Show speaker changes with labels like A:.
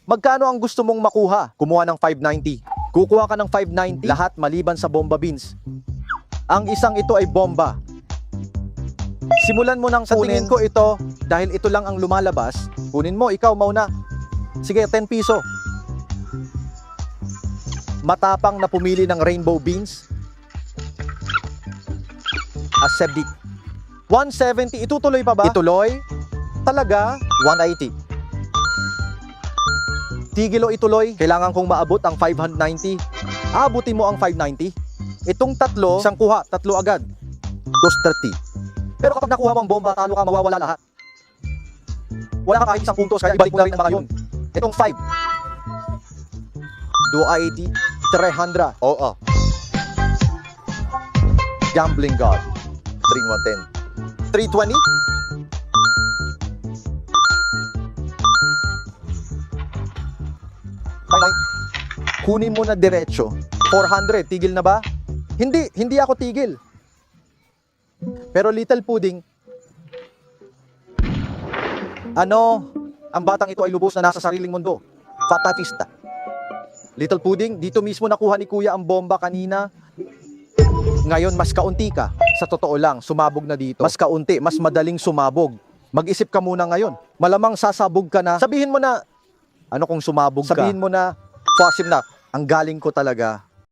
A: Magkano ang gusto mong makuha? Kumuha ng 590. Kukuha ka ng 590, lahat maliban sa bomba beans. Ang isang ito ay bomba. Simulan mo nang kunin. Sa tingin ko ito, dahil ito lang ang lumalabas, kunin mo, ikaw mauna. Sige, 10 piso. Matapang na pumili ng rainbow beans. Asebdik. 170, itutuloy pa ba? Ituloy? Talaga? 180. Tigil o ituloy? Kailangan kong maabot ang 590. Aabutin mo ang 590. Itong tatlo, isang kuha, tatlo agad. 230. Pero kapag nakuha mo ang bomba, talo ka, mawawala lahat. Wala ka kahit isang puntos, kaya ibalik mo na rin ang mga yun. Itong 5. 280, 300. Oo. Gambling God. 3 110. 320. Kunin mo na diretso. 400, tigil na ba? Hindi ako tigil. Pero Little Pudding, ang batang ito ay lubos na nasa sariling mundo. Fatafista. Little Pudding, dito mismo nakuha ni Kuya ang bomba kanina. Ngayon, mas kaunti ka. Sa totoo lang, sumabog na dito. Mas kaunti, mas madaling sumabog. Mag-isip ka muna ngayon. Malamang sasabog ka na. Sabihin mo na, ano kung sumabog ka? Sabihin mo na, Fasim na, ang galing ko talaga.